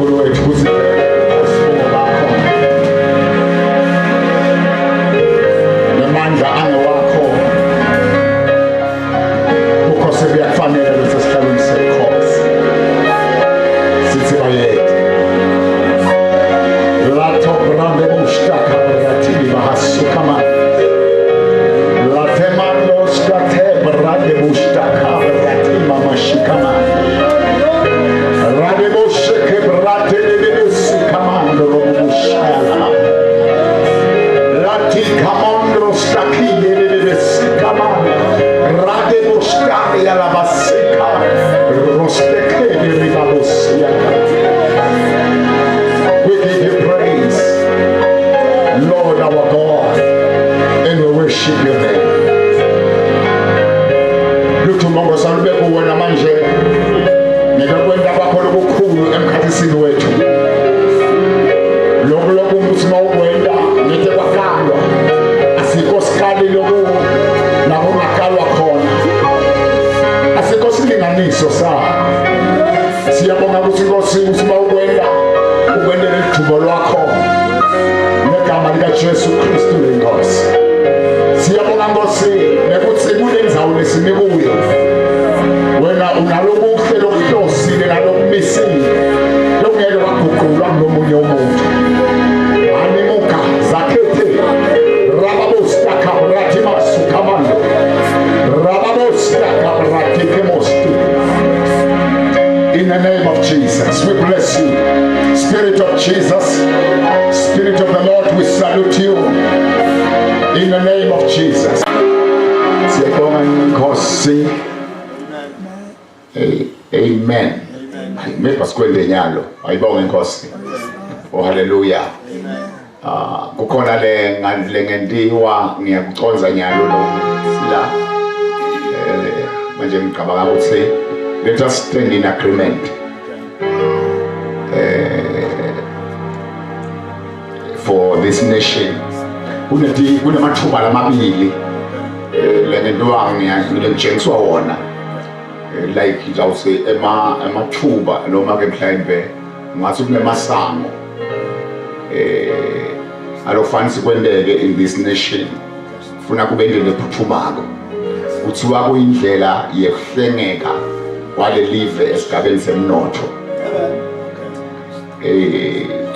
uNkulunkulu wethu kuzibheke isifungo bakho namandla angewakho ukhosi kuyakufanele bese sihlalweni sekhosi sithi bayede lato brande mushtaka bratili bahasukama latemando skate brande mushtaka bratili mamashikama rade bosheke brate lebesi kamando romushaya lati kamando staki lebesi kamando rade boshkari ala basika rosteke ribabosia. We give you praise, Lord our God, and we worship your name. Lutumongo salube kuwena manje nikakwenda bakho lokukhulu emkhathisini wethu lokho umthima ukwenda nithe kwakalwa asikho sikali lokho lapho ngakalwa khona asikho silinganiso sakho. Siyabonga ukuthi Nkosi umthima ukwenda ukwendela ithubo lwakho negama likaJesu Kristu lenkosi. Siyabonga Nkosi nekuthi kulendzawo lesinikuyo wena unalokuhle lokuhlosile nalokumisile lokungeke kwaguqulwa nomunye umuntu. Animuka zakhethe rababostaka bratima sukamando rababostaka bratikemosti. In the name of Jesus, we bless you. Spirit of Jesus, Spirit of the Lord, we salute you. In the name of Jesus. Siyabonga Nkosi. Amen. Amen. Pasikwende nyalo. Ayibonge Nkosi. Oh hallelujah. Kukhona le ngendiwa ngiyakuconza nyalo lo sila. Manje ngicabanga ukuthi let us stand in agreement for this nation. Kunamathuba lamabili lengendiwa ngiyakujengiswa wona. Like ngizawuse emathuba noma ke mhlawumbe ngathi kunemasango alofana sikwendeke in this nation. Funa kube indlela ephuthumako kuthiwa kuyindlela yekuhlengeka kwale live esigabeni semnotho.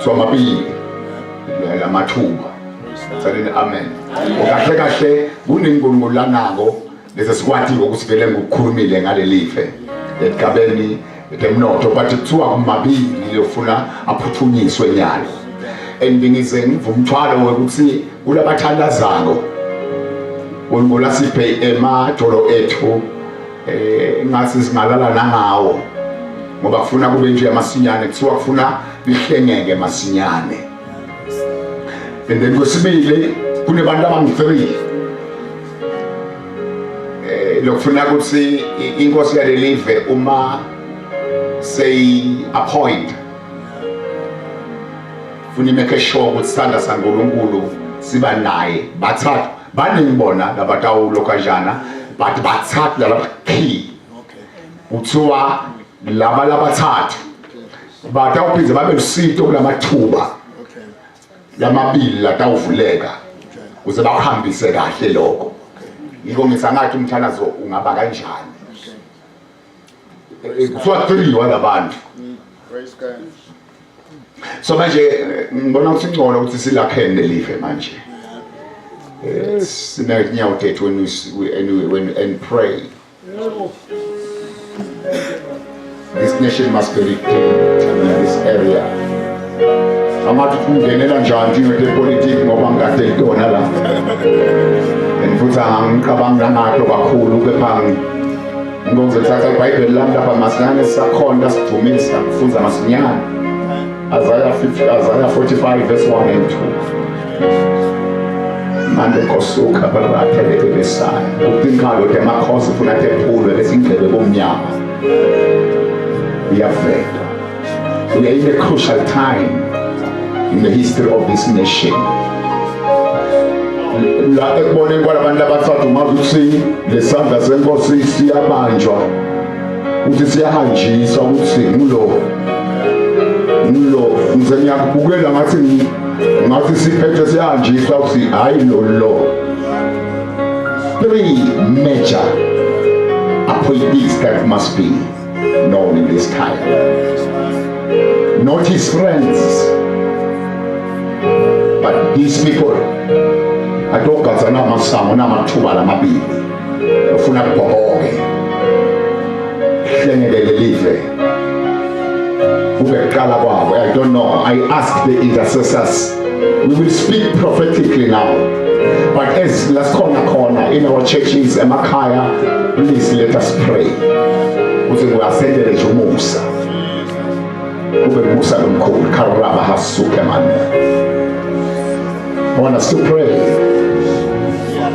Somabili lamathuba salini amen. Kahle kahle kuningungulanako lese sikwati ukuthi vele ngokukhulumile ngale live esigabeni emnotho but kuthiwa kumabili liyofuna aphuthunyiswe nyalo. Andingize ngivumthwalo ukuthi kulabathandazako ngola siphe emajolo ethu ngasi singalala nangawo ngoba kufuna kube nje amasinyane kuthiwa kufuna lihlengeke masinyane. And then kwesibili kunebantu abangu-3 lokufuna ukuthi inkosi yale live uma say appoint funa make sure ukuthi sithanda saNkulunkulu siba naye bathathu banengibona labatawulo kanjana but bathathu laba key uthiwa laba labathathu batawuphize babe lusito kulamathuba lamabili latawuvuleka ukuze bahambise kahle lokho. Yiko ngisangathi umthanazo ungaba kanjani. Kuthiwa 3 walabantu. So manje ngibona ukuthi ngcono ukuthi silakhende live manje. Sinake nyawo tethu when and pray. This nation must be redeemed in this area. Amathi kungenela njani ngeke politics ngoba ngikade ngitona la. Futhi angicabanga ngakho kakhulu kepha ngizothatha iBhayibheli lami lapha masinyane sakhonda sidumisa kufunza masinyane. Isaiah 45 verse 1 and 2. Mande kosuka baratheleke besaya. Utinkalo temakhosi funa tephulwe besindlebe bomnyama. Iyavela. We are in a crucial time in the history of this nation. La ekuboneni kwalabantu abathathu makuthi lesandla senkosi siyabanjwa ukuthi siyahanjiswa ukuthi ngulo lo ngize ngiyakubukela ngathi siphethe siyanjiswa ukuthi hayi lo. 3 major appointees that must be known in this time. Not his friends, but these people. Atogaza namasango namathuba lamabili ufuna kubhoke hlengelele live ubeqala kwabo. I don't know, I ask the intercessors. We will speak prophetically now, but as lasikhona in our churches emakhaya, please let us pray ukuthi uyasendele nje umusa ube musa lomkhulu karaba hasuke manje. I want us to pray.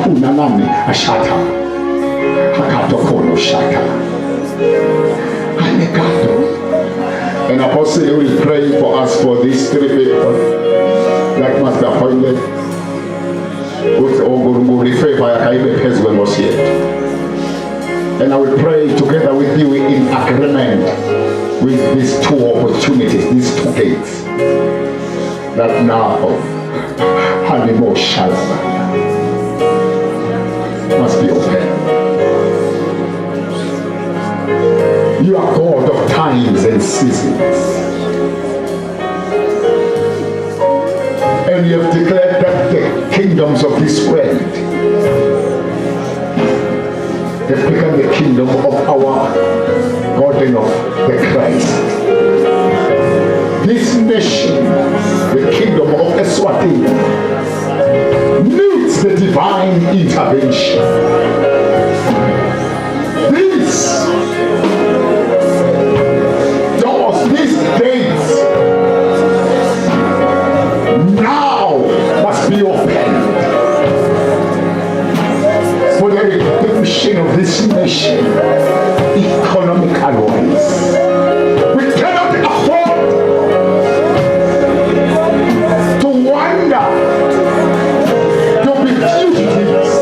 Unanani ashata hakato kono shata anekato. An apostle will pray for us for these 3 people that must be appointed with Ogurumuri favor yakaibe pezwe mosiet. And I will pray together with you in agreement with these 2 opportunities, these 2 gates that now Hanimo Shalabaya must be open. You are God of times and seasons, and you have declared that the kingdoms of this world have become the kingdom of our God and of the Christ. This nation, the kingdom of Eswatini, needs the divine intervention. These doors, these gates, now must be opened for the redemption of this nation, economical wise. We cannot afford to wander, to be fugitives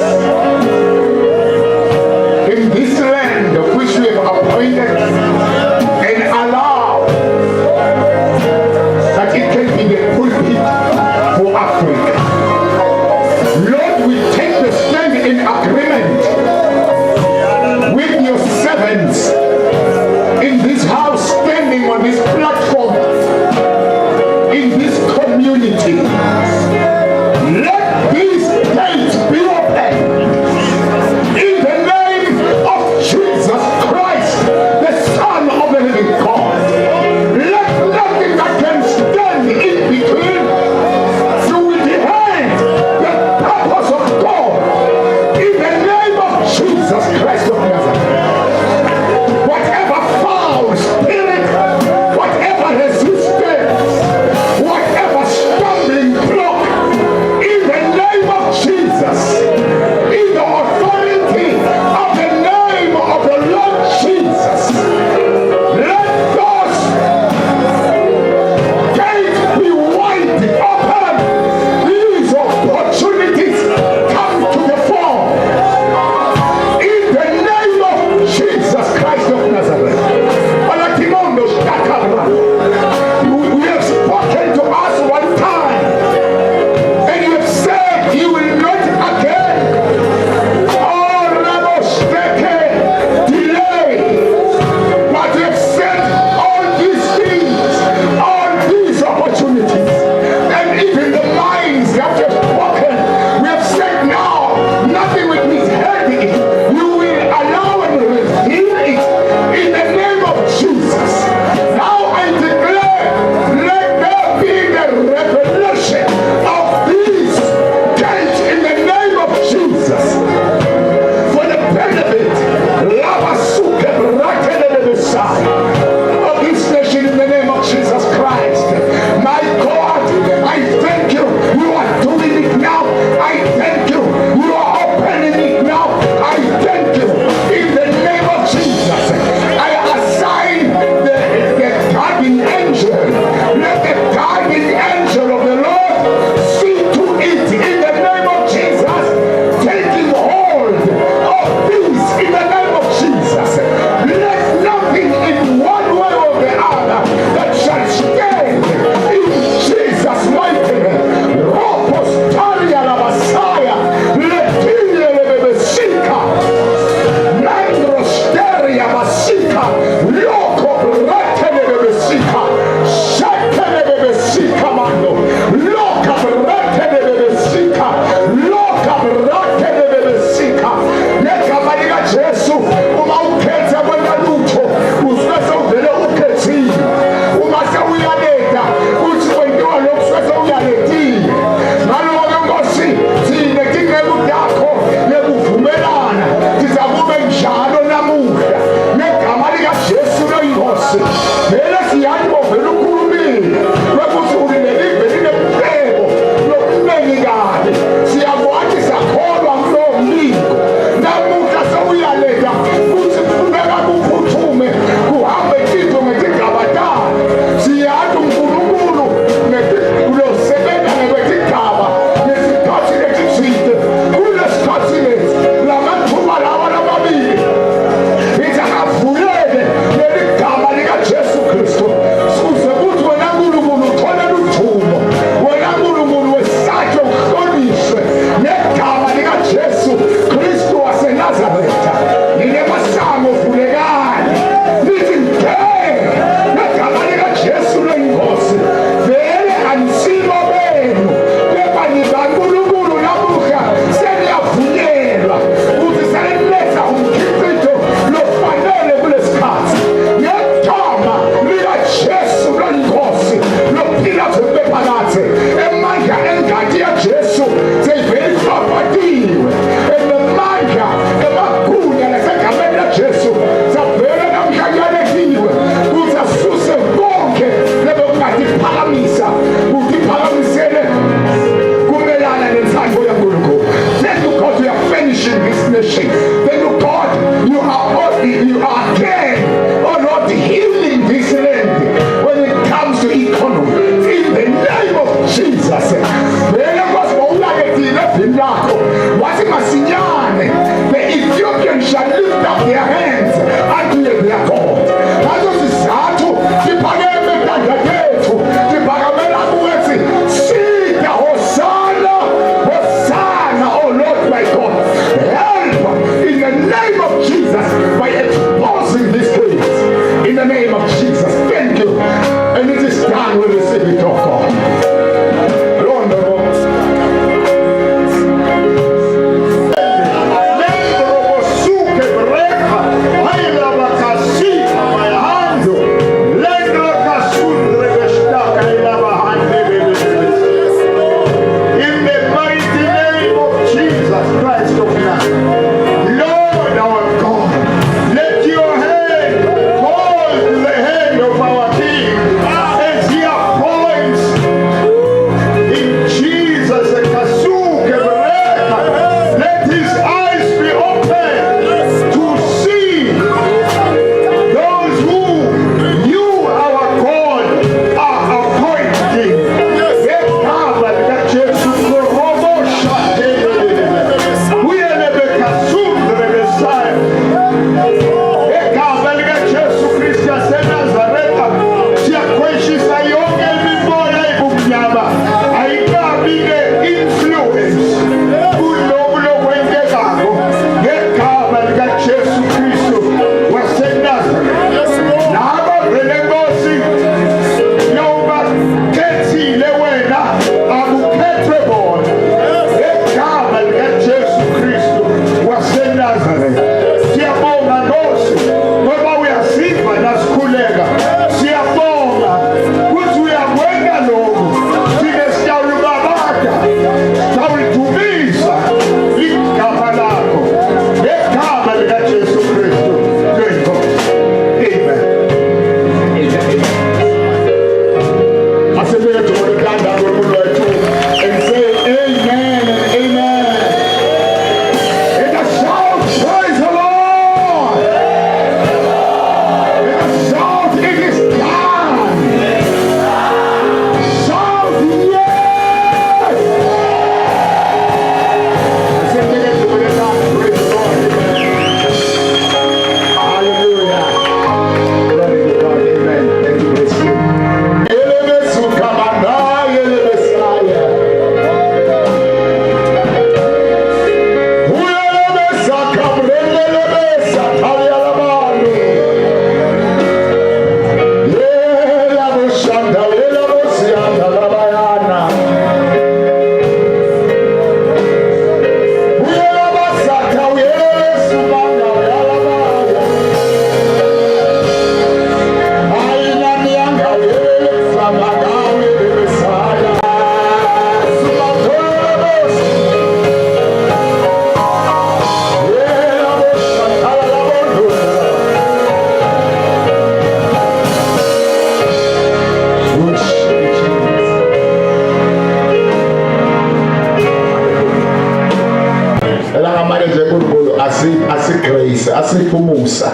asiphumise asiphumusa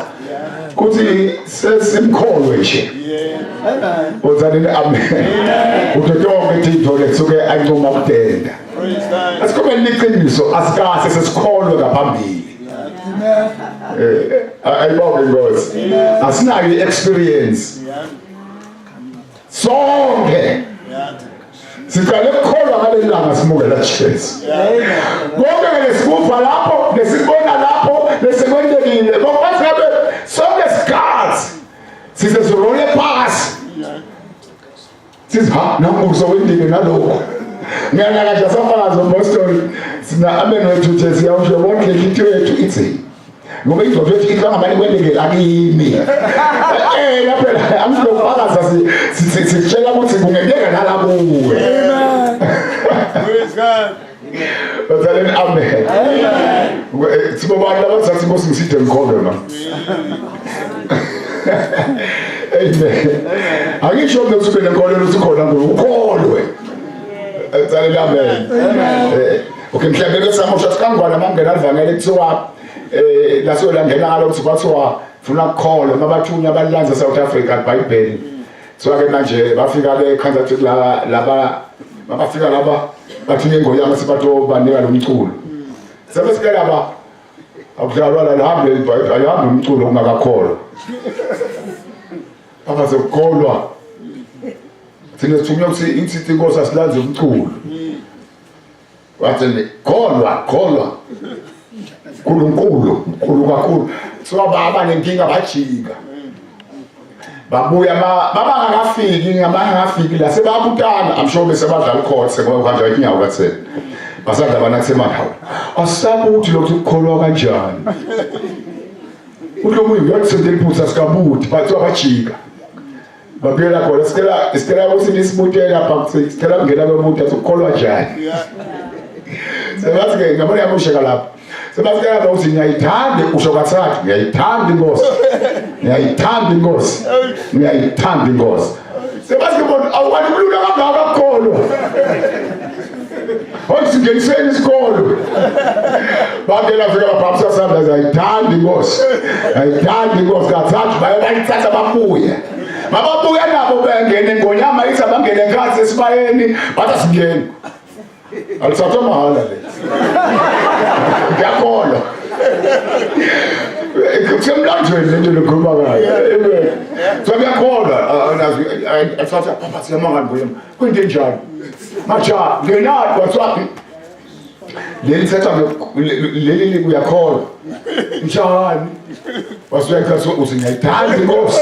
kuthi sesimkholwe nje uzalile amen uthi yonke into lesuke ancoma ukutenda asikube liqiniso asikase sesikholwe ngaphambili ayibonge Nkosi asinayo experience sonke siqale ukukholwa ngalelanga simukela Jesu konke lesikuva lapho lesibona lapho lesekwendelile ngokwazi ngabe sonke sikazi sizorole phasi sizha nambuso wendile nalokho ngiyana kahle safakaza ngomostoli sina amen wethu nje siyawusho bonke into yethu ithi ngoba indodana yethu ihlanga manje kwendeke akimi lapha amhlopakaza sitshela ukuthi kungenteka nalakuwe praise God Bazalene amen sibo bantu abazathi Nkosi ngisithe ngikholwe ma amen akisho ukuthi ube nenkolelo usikhona ngokholwe bazalene amen okay mhlawumbe samusha sikangwana mangena alivangele kuthiwa laso langena ngalo ukuthi kwathiwa funa ukukholwa mabathunya abalanza South Africa iBhayibheli so ke manje bafika le Kansas laba bafika laba bathi ngoyama sibatho banika lo mculo sebesike laba akudlalwa la hambe iBhayibheli ayihambe umculo ungakakholwa abazokholwa thina sithunywa ukuthi insithi Inkosi asilanze umculo wathi kholwa Nkulunkulu kakhulu so baba nenkinga bajika babuya babangakafiki ngamangafiki la sebabutana amsho bese badlala court sekwanje inyawo kathele basadla bana kusemandawo asabuthi lokho ukukholwa kanjani ulomunye uyakusendela iphutha sikabuthi bathi abajika babuyela khona sikela ukuthi nisibutela phambi sikela kungena kwemuntu ukukholwa kanjani sebathi ke ngabona yamusheka lapha sebafika lapha uthi ngiyayithanda usho kathathu ngiyayithanda Inkosi ngiyayithanda Inkosi sebathi bona awukwazi ukulula kangaka akukholwa oyisingeniseni isikolo bangela fika baphamisa sandla ngiyayithanda Inkosi kathathu bayithatha babuye mababuya nabo bengene ngonyama ithi abangene enkathi esibayeni bathi singene alisatha mahala le ngiyakholwa kusemlandweni lento lokhuluma ngayo so ngiyakholwa asatha papa siyamanga ngiyema kwinto enjalo macha ngenadi waswaphi leli setha leli uyakholwa njani wasweka so uthi ngiyayithanda Inkosi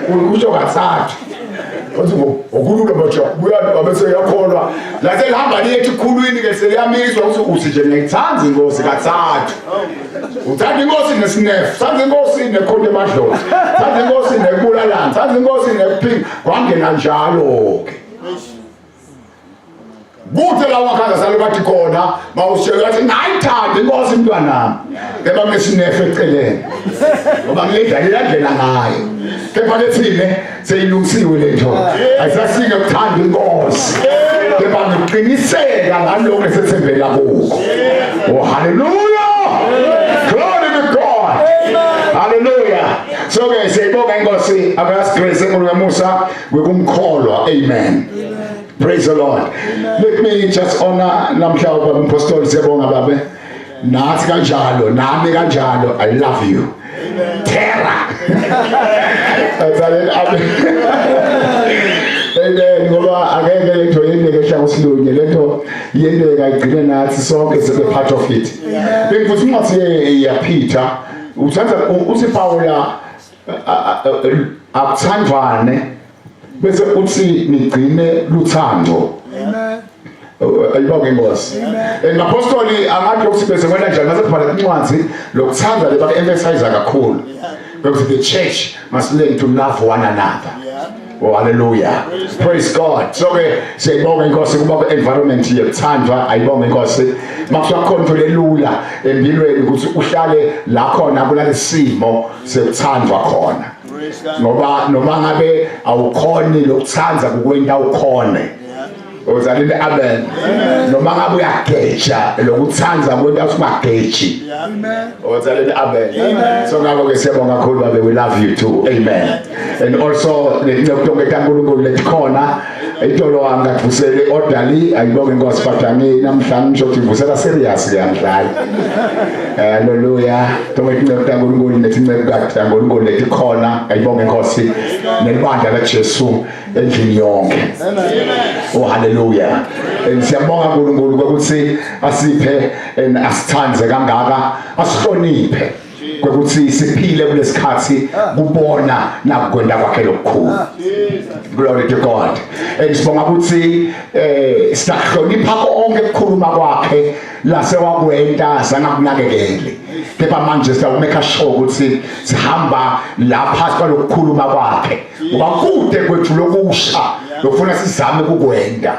ukusho kathathu Othi okulula bacha buya abese yakholwa la selihamba liyethi khulwini ke seliyamizwa ukuthi uthi nje ngiyithanda Inkosi kathathu uthanda Inkosi nesinefu thanda Inkosi nekhonde emadlozi thanda Inkosi nekubulalana thanda Inkosi nekuphinga kwangena njalo ke Buthe lawa khanga sale bathi khona mawushela ukuthi ngayithanda Inkosi mntwanami keba ngesinefu eceleni ngoba ngilidlalela ndlela ngayo kepha lethile seyilungisiwe lento ayisasinge ukuthanda Inkosi kepha ngiqiniseka ngalokho esethembela kuko oh hallelujah glory to God hallelujah so ke siyibonga Inkosi abasigrace ngomusa wekumkholwa amen. Praise the Lord. Let me just honor namhlanje umpostoli siyabonga babe nathi kanjalo nami kanjalo I love you Terra amen ngoba akeke lento yendeke eshaka usilunye lento yendeka igcine nathi sonke sibe part of it bengifuthi ungathi ya Peter uthatha uthi Paula akuthandwane bese uthi nigcine luthando amen ayibonge Inkosi ngapostoli angathi ukuthi kwena njalo mase kubhala incwadi lokuthanda leba emphasize kakhulu because the church must learn to love one another oh hallelujah praise God so ke siyibonga Inkosi kuba environment yethandwa ayibonge Inkosi makusakhona lelula empilweni ukuthi uhlale la khona kulalesimo sekuthandwa khona ngoba noma ngabe awukhoni lokuthanza kukwenta ukhone Uzalile amen. Noma ngabe uyageja lokuthanza kwento usungageji. Uzalile amen. So ngakho ke siyabonga kakhulu babe, we love you too. Amen. And also lencokudonke kaNkulunkulu letikhona itolo wanga kusele orderly ayibonge Nkosi badangi namhlanje ngisho ukuthi vusela serious yamhlanje. Hallelujah. Tonke incebo kaNkulunkulu netinceku kaNkulunkulu letikhona ayibonge Nkosi nelibandla laJesu endlini yonke. Oh hallelujah. Siyabonga uNkulunkulu ukuthi asiphe asithanze kangaka, asihloniphe ukuthi siphile kulesikhathi kubona nakwenda kwakhe lokukhulu. Glory to God. Sibonga ukuthi sihlonipha konke ukukhuluma kwakhe lase wakwenda sangakunakekele. Kepha manje siyawumeka sure ukuthi sihamba lapha kwalokukhuluma kwakhe. Ngoba kude kwethu lokusha lokufuna sizame ukukwenda.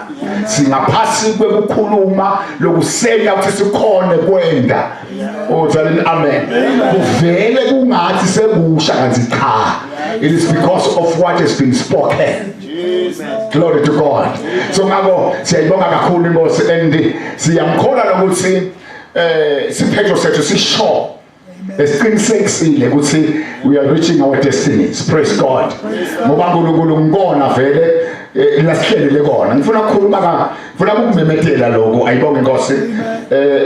Singaphasi kwekukhuluma lokusenya ukuthi sikhone kwenda. Uzalile amen. Kuvele kungathi sekusha kanti cha. It is because of what has been spoken. Glory to God. So ngako siyayibonga kakhulu Nkosi and siyamkhola ukuthi siphetho sethu sisho esiqinisekisile ukuthi we are reaching our destinies. Praise God. Ngoba uNkulunkulu ngibona vele lasihlelele kona. Ngifuna ukukhuluma ngifuna ukumemethela lokho ayibonge Nkosi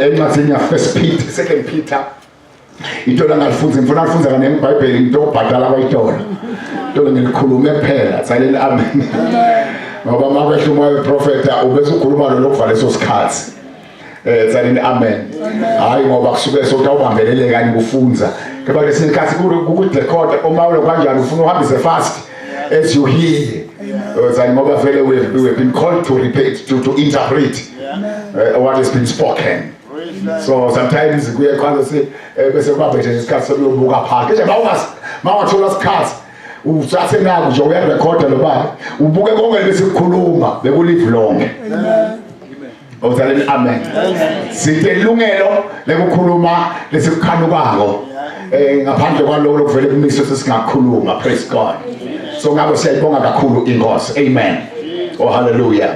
encwadzini ya 2 Peter itola ngalifunza ngifuna ukufunza kana eBhayibheli into obhadala abayitola into ngilikhulume phela tsaleni amen. Ngoba makwehla umoya prophet ubese ukhuluma lo lokuvale leso sikhathi tsaleni amen. Hayi ngoba kusuke sotawubambelele kanye kufunza kepha lesinye isikhathi kurecord uma ule kanjani ufuna uhambise fast as you hear. Ngoba vele we have been called to repeat to interpret what has been spoken. So sometimes kuye khona bese kubabhethe isikhathi sokuyobuka phakathi nje mawathola isikhathi usathe naku nje uyarecorda lo baba ubuke konke bese kukhuluma bekulive lonke. Uzaleni amen. Sitelungelo lekukhuluma lesikukhanukako ngaphandle kwaloko lokuvele kumiswe sesingakhuluma. Praise God. So ngabo siyayibonga kakhulu inkosi. Amen. Oh hallelujah.